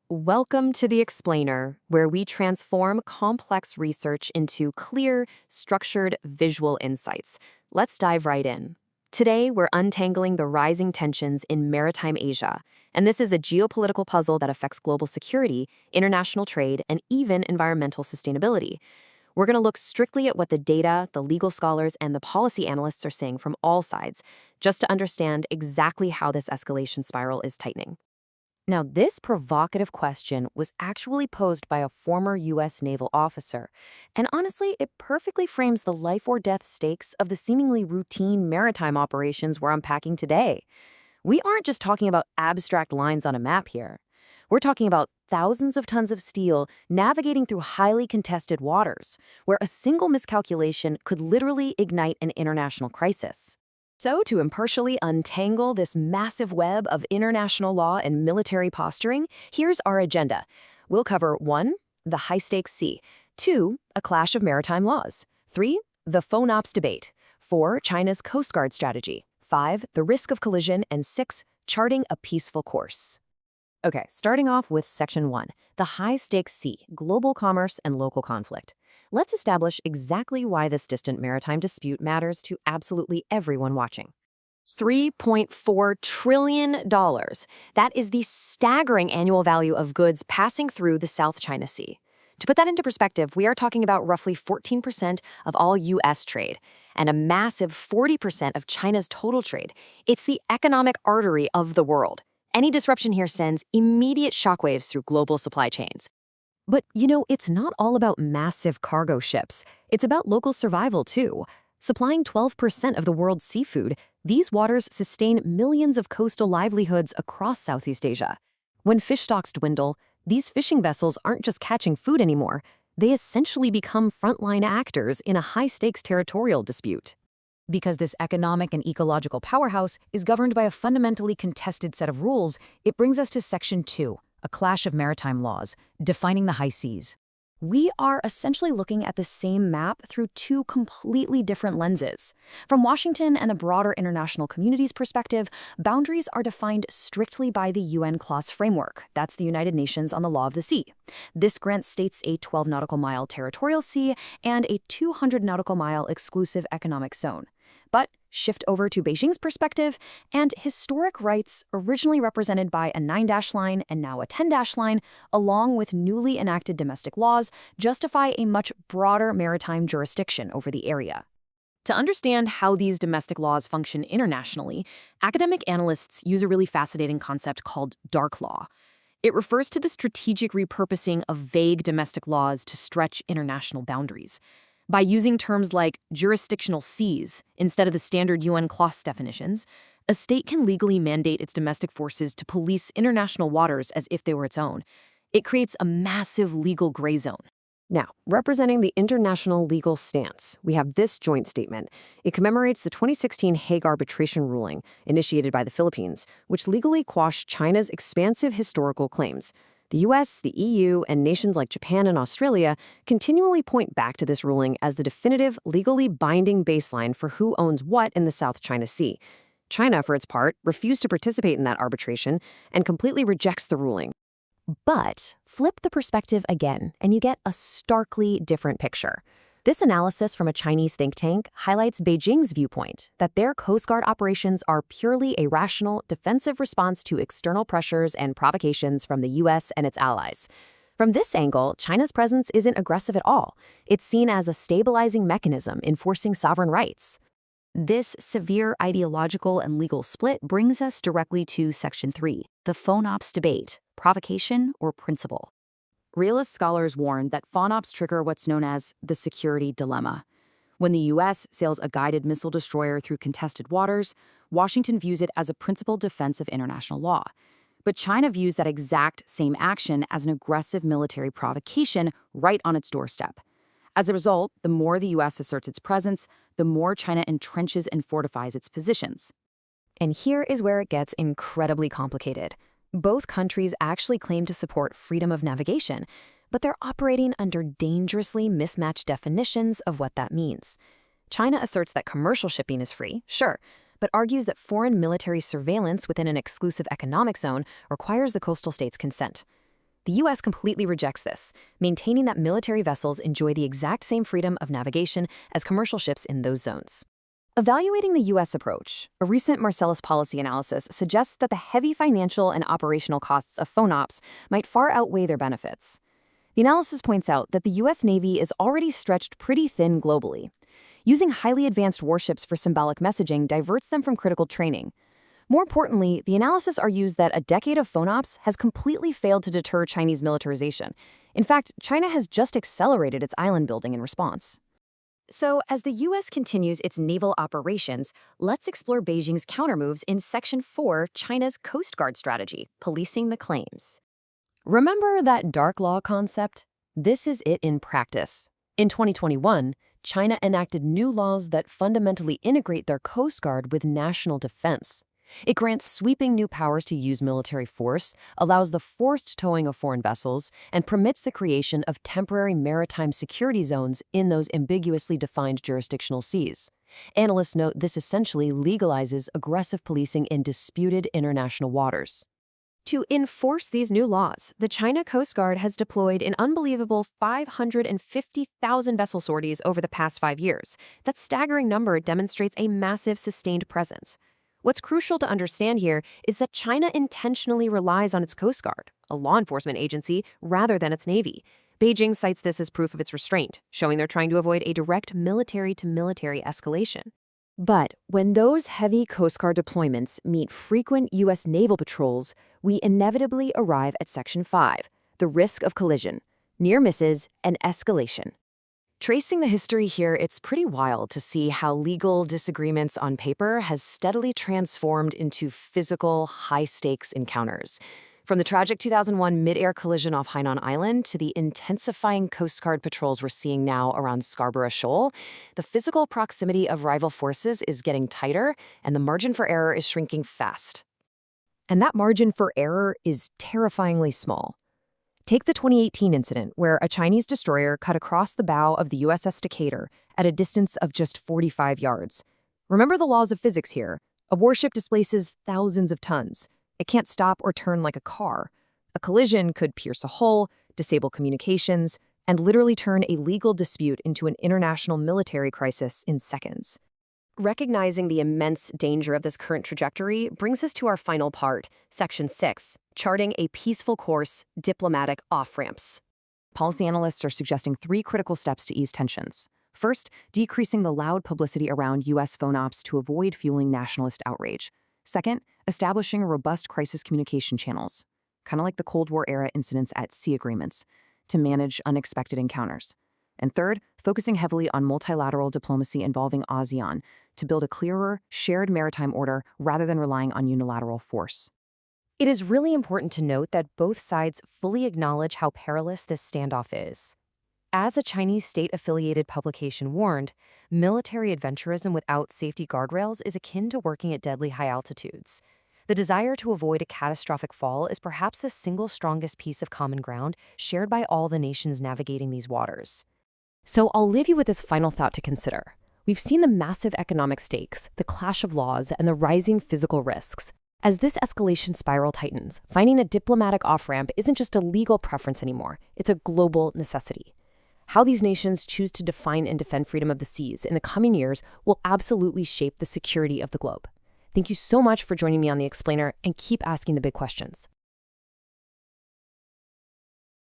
Welcome to The Explainer, where we transform complex research into clear, structured, visual insights. Let's dive right in. Today, we're untangling the rising tensions in maritime Asia, and this is a geopolitical puzzle that affects global security, international trade, and even environmental sustainability. We're going to look strictly at what the data, the legal scholars, and the policy analysts are saying from all sides, just to understand exactly how this escalation spiral is tightening. Now, this provocative question was actually posed by a former U.S. naval officer, and honestly, it perfectly frames the life-or-death stakes of the seemingly routine maritime operations we're unpacking today. We aren't just talking about abstract lines on a map here. We're talking about thousands of tons of steel navigating through highly contested waters, where a single miscalculation could literally ignite an international crisis. So, to impartially untangle this massive web of international law and military posturing, here's our agenda. We'll cover 1. The high-stakes sea. 2. A clash of maritime laws. 3. The FONOPs debate. 4. China's Coast Guard strategy. 5. The risk of collision. And 6. Charting a peaceful course. Okay, starting off with Section 1, the high-stakes sea, global commerce and local conflict. Let's establish exactly why this distant maritime dispute matters to absolutely everyone watching. $3.4 trillion. That is the staggering annual value of goods passing through the South China Sea. To put that into perspective, we are talking about roughly 14% of all U.S. trade and a massive 40% of China's total trade. It's the economic artery of the world. Any disruption here sends immediate shockwaves through global supply chains. But, it's not all about massive cargo ships. It's about local survival, too. Supplying 12% of the world's seafood, these waters sustain millions of coastal livelihoods across Southeast Asia. When fish stocks dwindle, these fishing vessels aren't just catching food anymore. They essentially become frontline actors in a high-stakes territorial dispute. Because this economic and ecological powerhouse is governed by a fundamentally contested set of rules, it brings us to Section 2, a clash of maritime laws, defining the high seas. We are essentially looking at the same map through two completely different lenses. From Washington and the broader international community's perspective, boundaries are defined strictly by the UNCLOS framework. That's the United Nations on the Law of the Sea. This grants states a 12 nautical mile territorial sea and a 200 nautical mile exclusive economic zone. But shift over to Beijing's perspective, and historic rights, originally represented by a 9-dash line and now a 10-dash line, along with newly enacted domestic laws, justify a much broader maritime jurisdiction over the area. To understand how these domestic laws function internationally, academic analysts use a really fascinating concept called dark law. It refers to the strategic repurposing of vague domestic laws to stretch international boundaries. By using terms like jurisdictional seas instead of the standard UNCLOS definitions, a state can legally mandate its domestic forces to police international waters as if they were its own. It creates a massive legal gray zone. Now, representing the international legal stance, we have this joint statement. It commemorates the 2016 Hague arbitration ruling initiated by the Philippines, which legally quashed China's expansive historical claims. The U.S., the EU, and nations like Japan and Australia continually point back to this ruling as the definitive, legally binding baseline for who owns what in the South China Sea. China, for its part, refused to participate in that arbitration and completely rejects the ruling. But flip the perspective again, and you get a starkly different picture. This analysis from a Chinese think tank highlights Beijing's viewpoint that their Coast Guard operations are purely a rational, defensive response to external pressures and provocations from the U.S. and its allies. From this angle, China's presence isn't aggressive at all. It's seen as a stabilizing mechanism enforcing sovereign rights. This severe ideological and legal split brings us directly to Section 3, the FONOPs debate, provocation or principle. Realist scholars warn that FONOPs trigger what's known as the security dilemma. When the U.S. sails a guided missile destroyer through contested waters, Washington views it as a principled defense of international law. But China views that exact same action as an aggressive military provocation right on its doorstep. As a result, the more the U.S. asserts its presence, the more China entrenches and fortifies its positions. And here is where it gets incredibly complicated. Both countries actually claim to support freedom of navigation, but they're operating under dangerously mismatched definitions of what that means. China asserts that commercial shipping is free, sure, but argues that foreign military surveillance within an exclusive economic zone requires the coastal state's consent. The US completely rejects this, maintaining that military vessels enjoy the exact same freedom of navigation as commercial ships in those zones. Evaluating the US approach, a recent Marcellus policy analysis suggests that the heavy financial and operational costs of FONOPs might far outweigh their benefits. The analysis points out that the US Navy is already stretched pretty thin globally. Using highly advanced warships for symbolic messaging diverts them from critical training. More importantly, the analysis argues that a decade of FONOPs has completely failed to deter Chinese militarization. In fact, China has just accelerated its island building in response. So, as the U.S. continues its naval operations, let's explore Beijing's countermoves in Section 4, China's Coast Guard strategy, policing the claims. Remember that dark law concept? This is it in practice. In 2021, China enacted new laws that fundamentally integrate their Coast Guard with national defense. It grants sweeping new powers to use military force, allows the forced towing of foreign vessels, and permits the creation of temporary maritime security zones in those ambiguously defined jurisdictional seas. Analysts note this essentially legalizes aggressive policing in disputed international waters. To enforce these new laws, the China Coast Guard has deployed an unbelievable 550,000 vessel sorties over the past 5 years. That staggering number demonstrates a massive sustained presence. What's crucial to understand here is that China intentionally relies on its Coast Guard, a law enforcement agency, rather than its Navy. Beijing cites this as proof of its restraint, showing they're trying to avoid a direct military-to-military escalation. But when those heavy Coast Guard deployments meet frequent U.S. naval patrols, we inevitably arrive at Section 5, the risk of collision, near misses, and escalation. Tracing the history here, it's pretty wild to see how legal disagreements on paper has steadily transformed into physical, high-stakes encounters. From the tragic 2001 mid-air collision off Hainan Island to the intensifying Coast Guard patrols we're seeing now around Scarborough Shoal, the physical proximity of rival forces is getting tighter, and the margin for error is shrinking fast. And that margin for error is terrifyingly small. Take the 2018 incident where a Chinese destroyer cut across the bow of the USS Decatur at a distance of just 45 yards. Remember the laws of physics here. A warship displaces thousands of tons. It can't stop or turn like a car. A collision could pierce a hull, disable communications, and literally turn a legal dispute into an international military crisis in seconds. Recognizing the immense danger of this current trajectory brings us to our final part, Section 6, charting a peaceful course, diplomatic off-ramps. Policy analysts are suggesting 3 critical steps to ease tensions. First, decreasing the loud publicity around U.S. FONOPs to avoid fueling nationalist outrage. Second, establishing robust crisis communication channels, kind of like the Cold War-era incidents at sea agreements, to manage unexpected encounters. And third, focusing heavily on multilateral diplomacy involving ASEAN to build a clearer, shared maritime order rather than relying on unilateral force. It is really important to note that both sides fully acknowledge how perilous this standoff is. As a Chinese state-affiliated publication warned, military adventurism without safety guardrails is akin to working at deadly high altitudes. The desire to avoid a catastrophic fall is perhaps the single strongest piece of common ground shared by all the nations navigating these waters. So I'll leave you with this final thought to consider. We've seen the massive economic stakes, the clash of laws, and the rising physical risks. As this escalation spiral tightens, finding a diplomatic off-ramp isn't just a legal preference anymore, it's a global necessity. How these nations choose to define and defend freedom of the seas in the coming years will absolutely shape the security of the globe. Thank you so much for joining me on The Explainer, and keep asking the big questions.